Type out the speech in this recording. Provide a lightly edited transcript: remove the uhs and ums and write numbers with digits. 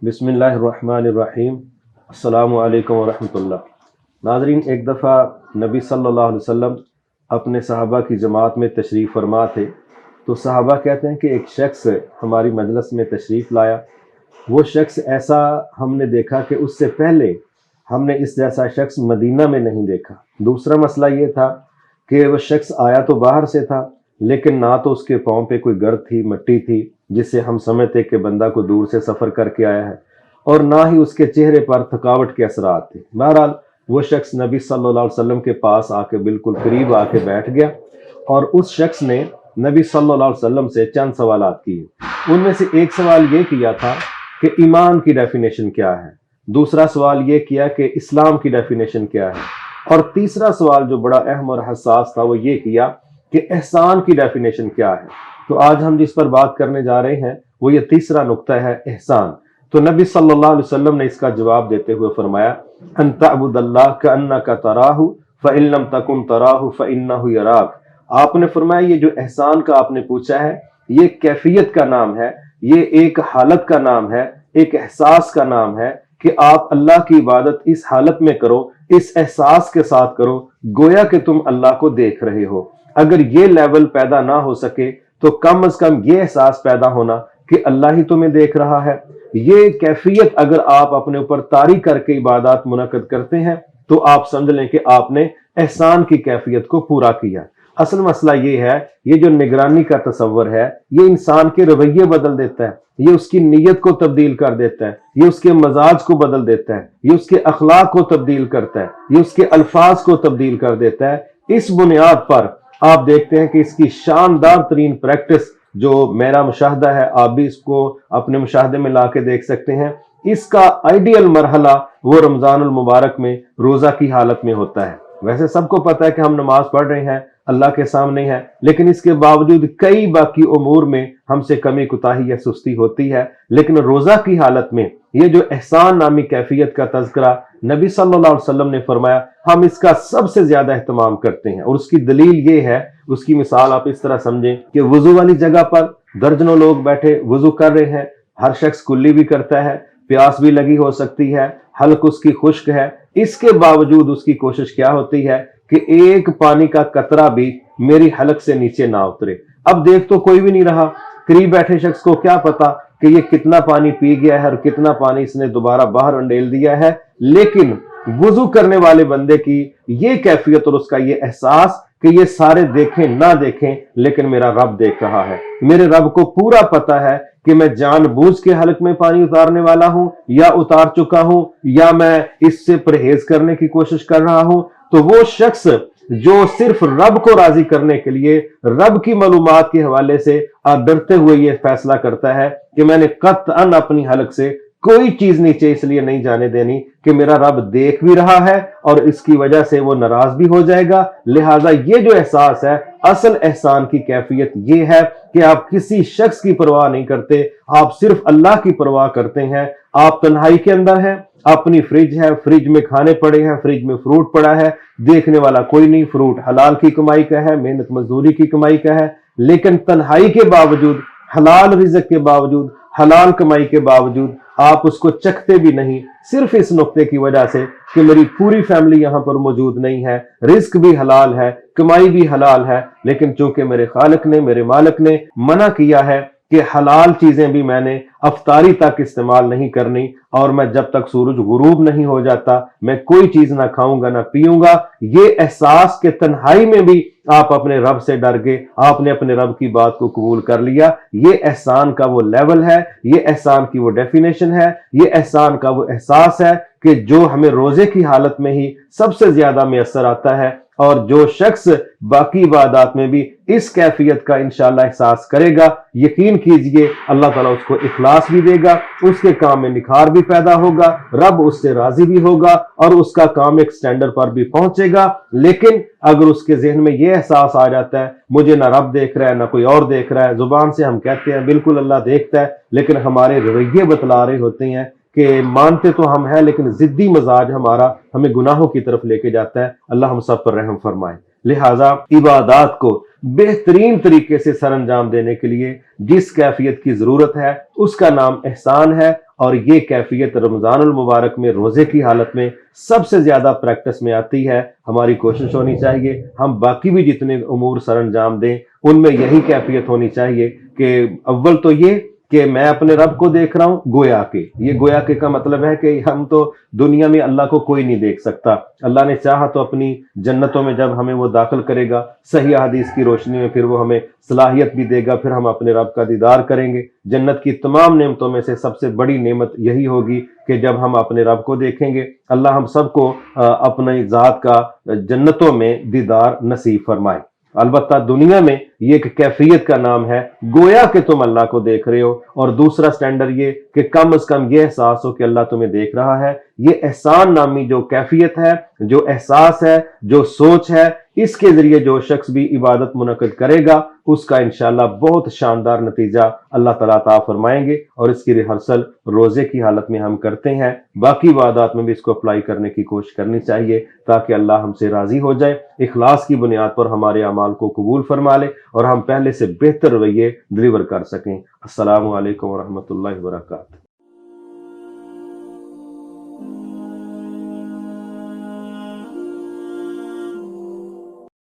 بسم اللہ الرحمن الرحیم۔ السلام علیکم ورحمۃ اللہ۔ ناظرین، ایک دفعہ نبی صلی اللہ علیہ وسلم اپنے صحابہ کی جماعت میں تشریف فرما تھے، تو صحابہ کہتے ہیں کہ ایک شخص ہماری مجلس میں تشریف لایا۔ وہ شخص ایسا ہم نے دیکھا کہ اس سے پہلے ہم نے اس جیسا شخص مدینہ میں نہیں دیکھا۔ دوسرا مسئلہ یہ تھا کہ وہ شخص آیا تو باہر سے تھا، لیکن نہ تو اس کے پاؤں پہ کوئی گرد تھی، مٹی تھی جس سے ہم سمجھتے کہ بندہ کو دور سے سفر کر کے آیا ہے، اور نہ ہی اس کے چہرے پر تھکاوٹ کے اثرات تھے۔ بہرحال وہ شخص نبی صلی اللہ علیہ وسلم کے پاس آ کے بالکل قریب آ کے بیٹھ گیا، اور اس شخص نے نبی صلی اللہ علیہ وسلم سے چند سوالات کیے۔ ان میں سے ایک سوال یہ کیا تھا کہ ایمان کی ڈیفینیشن کیا ہے، دوسرا سوال یہ کیا کہ اسلام کی ڈیفینیشن کیا ہے، اور تیسرا سوال جو بڑا اہم اور حساس تھا وہ یہ کیا کہ احسان کی ڈیفینیشن کیا ہے۔ تو آج ہم جس پر بات کرنے جا رہے ہیں وہ یہ تیسرا نقطہ ہے، احسان۔ تو نبی صلی اللہ علیہ وسلم نے اس کا جواب دیتے ہوئے فرمایا، ان تعبد اللہ کأنک تراہ فإن لم تکن تراہ فإنہ یراک۔ آپ نے فرمایا یہ جو احسان کا آپ نے پوچھا ہے، یہ کیفیت کا نام ہے، یہ ایک حالت کا نام ہے، ایک احساس کا نام ہے کہ آپ اللہ کی عبادت اس حالت میں کرو، اس احساس کے ساتھ کرو گویا کہ تم اللہ کو دیکھ رہے ہو۔ اگر یہ لیول پیدا نہ ہو سکے تو کم از کم یہ احساس پیدا ہونا کہ اللہ ہی تمہیں دیکھ رہا ہے۔ یہ کیفیت اگر آپ اپنے اوپر طاری کر کے عبادات منعقد کرتے ہیں تو آپ سمجھ لیں کہ آپ نے احسان کی کیفیت کو پورا کیا۔ اصل مسئلہ یہ ہے، یہ جو نگرانی کا تصور ہے یہ انسان کے رویے بدل دیتا ہے، یہ اس کی نیت کو تبدیل کر دیتا ہے، یہ اس کے مزاج کو بدل دیتا ہے، یہ اس کے اخلاق کو تبدیل کرتا ہے، یہ اس کے الفاظ کو تبدیل کر دیتا ہے۔ اس بنیاد پر آپ دیکھتے ہیں کہ اس کی شاندار ترین پریکٹس جو میرا مشاہدہ ہے، آپ بھی اس کو اپنے مشاہدے میں لا کے دیکھ سکتے ہیں، اس کا آئیڈیل مرحلہ وہ رمضان المبارک میں روزہ کی حالت میں ہوتا ہے۔ ویسے سب کو پتہ ہے کہ ہم نماز پڑھ رہے ہیں، اللہ کے سامنے ہیں، لیکن اس کے باوجود کئی باقی امور میں ہم سے کمی کوتاہی یا سستی ہوتی ہے۔ لیکن روزہ کی حالت میں یہ جو احسان نامی کیفیت کا تذکرہ نبی صلی اللہ علیہ وسلم نے فرمایا، ہم اس کا سب سے زیادہ اہتمام کرتے ہیں، اور اس کی دلیل یہ ہے، اس کی مثال آپ اس طرح سمجھیں کہ وضو والی جگہ پر درجنوں لوگ بیٹھے وضو کر رہے ہیں، ہر شخص کلی بھی کرتا ہے، پیاس بھی لگی ہو سکتی ہے، حلق اس کی خشک ہے، اس کے باوجود اس کی کوشش کیا ہوتی ہے کہ ایک پانی کا قطرہ بھی میری حلق سے نیچے نہ اترے۔ اب دیکھ تو کوئی بھی نہیں رہا، قریب بیٹھے شخص کو کیا پتا کہ یہ کتنا پانی پی گیا ہے اور کتنا پانی اس نے دوبارہ باہر انڈیل دیا ہے، لیکن وضو کرنے والے بندے کی یہ کیفیت اور اس کا یہ احساس کہ یہ سارے دیکھیں نہ دیکھیں لیکن میرا رب دیکھ رہا ہے، میرے رب کو پورا پتا ہے کہ میں جان بوجھ کے حلق میں پانی اتارنے والا ہوں یا اتار چکا ہوں یا میں اس سے پرہیز کرنے کی کوشش کر رہا ہوں۔ تو وہ شخص جو صرف رب کو راضی کرنے کے لیے رب کی معلومات کے حوالے سے ڈرتے ہوئے یہ فیصلہ کرتا ہے کہ میں نے قطعاً اپنی حلق سے کوئی چیز نیچے اس لیے نہیں جانے دینی کہ میرا رب دیکھ بھی رہا ہے اور اس کی وجہ سے وہ ناراض بھی ہو جائے گا، لہٰذا یہ جو احساس ہے، اصل احسان کی کیفیت یہ ہے کہ آپ کسی شخص کی پرواہ نہیں کرتے، آپ صرف اللہ کی پرواہ کرتے ہیں۔ آپ تنہائی کے اندر ہیں، اپنی فریج ہے، فریج میں کھانے پڑے ہیں، فریج میں فروٹ پڑا ہے، دیکھنے والا کوئی نہیں، فروٹ حلال کی کمائی کا ہے، محنت مزدوری کی کمائی کا ہے، لیکن تنہائی کے باوجود، حلال رزق کے باوجود، حلال کمائی کے باوجود آپ اس کو چکھتے بھی نہیں، صرف اس نقطے کی وجہ سے کہ میری پوری فیملی یہاں پر موجود نہیں ہے، رزق بھی حلال ہے، کمائی بھی حلال ہے، لیکن چونکہ میرے خالق نے، میرے مالک نے منع کیا ہے کہ حلال چیزیں بھی میں نے افطاری تک استعمال نہیں کرنی، اور میں جب تک سورج غروب نہیں ہو جاتا میں کوئی چیز نہ کھاؤں گا نہ پیوں گا۔ یہ احساس کہ تنہائی میں بھی آپ اپنے رب سے ڈر گئے، آپ نے اپنے رب کی بات کو قبول کر لیا، یہ احسان کا وہ لیول ہے، یہ احسان کی وہ ڈیفینیشن ہے، یہ احسان کا وہ احساس ہے کہ جو ہمیں روزے کی حالت میں ہی سب سے زیادہ میسر آتا ہے، اور جو شخص باقی عبادات میں بھی اس کیفیت کا انشاءاللہ احساس کرے گا، یقین کیجئے اللہ تعالیٰ اس کو اخلاص بھی دے گا، اس کے کام میں نکھار بھی پیدا ہوگا، رب اس سے راضی بھی ہوگا اور اس کا کام ایک سٹینڈر پر بھی پہنچے گا۔ لیکن اگر اس کے ذہن میں یہ احساس آ جاتا ہے مجھے نہ رب دیکھ رہا ہے نہ کوئی اور دیکھ رہا ہے، زبان سے ہم کہتے ہیں بالکل اللہ دیکھتا ہے، لیکن ہمارے رویے بتلا رہے ہوتے ہیں کہ مانتے تو ہم ہیں لیکن ضدی مزاج ہمارا ہمیں گناہوں کی طرف لے کے جاتا ہے۔ اللہ ہم سب پر رحم فرمائے۔ لہٰذا عبادات کو بہترین طریقے سے سر انجام دینے کے لیے جس کیفیت کی ضرورت ہے اس کا نام احسان ہے، اور یہ کیفیت رمضان المبارک میں روزے کی حالت میں سب سے زیادہ پریکٹس میں آتی ہے۔ ہماری کوشش ہونی چاہیے ہم باقی بھی جتنے امور سر انجام دیں ان میں یہی کیفیت ہونی چاہیے کہ اول تو یہ کہ میں اپنے رب کو دیکھ رہا ہوں گویا کے، یہ گویا کے کا مطلب ہے کہ ہم تو دنیا میں اللہ کو کوئی نہیں دیکھ سکتا، اللہ نے چاہا تو اپنی جنتوں میں جب ہمیں وہ داخل کرے گا صحیح حدیث کی روشنی میں، پھر وہ ہمیں صلاحیت بھی دے گا، پھر ہم اپنے رب کا دیدار کریں گے۔ جنت کی تمام نعمتوں میں سے سب سے بڑی نعمت یہی ہوگی کہ جب ہم اپنے رب کو دیکھیں گے۔ اللہ ہم سب کو اپنی ذات کا جنتوں میں دیدار نصیب فرمائے۔ البتہ دنیا میں یہ ایک کیفیت کا نام ہے گویا کہ تم اللہ کو دیکھ رہے ہو، اور دوسرا سٹینڈرڈ یہ کہ کم از کم یہ احساس ہو کہ اللہ تمہیں دیکھ رہا ہے۔ یہ احسان نامی جو کیفیت ہے، جو احساس ہے، جو سوچ ہے، اس کے ذریعے جو شخص بھی عبادت منعقد کرے گا اس کا انشاءاللہ بہت شاندار نتیجہ اللہ تعالیٰ عطا فرمائیں گے، اور اس کی ریہرسل روزے کی حالت میں ہم کرتے ہیں، باقی عبادات میں بھی اس کو اپلائی کرنے کی کوشش کرنی چاہیے تاکہ اللہ ہم سے راضی ہو جائے، اخلاص کی بنیاد پر ہمارے اعمال کو قبول فرما لے اور ہم پہلے سے بہتر رویے ڈلیور کر سکیں۔ السلام علیکم ورحمۃ اللہ وبرکاتہ۔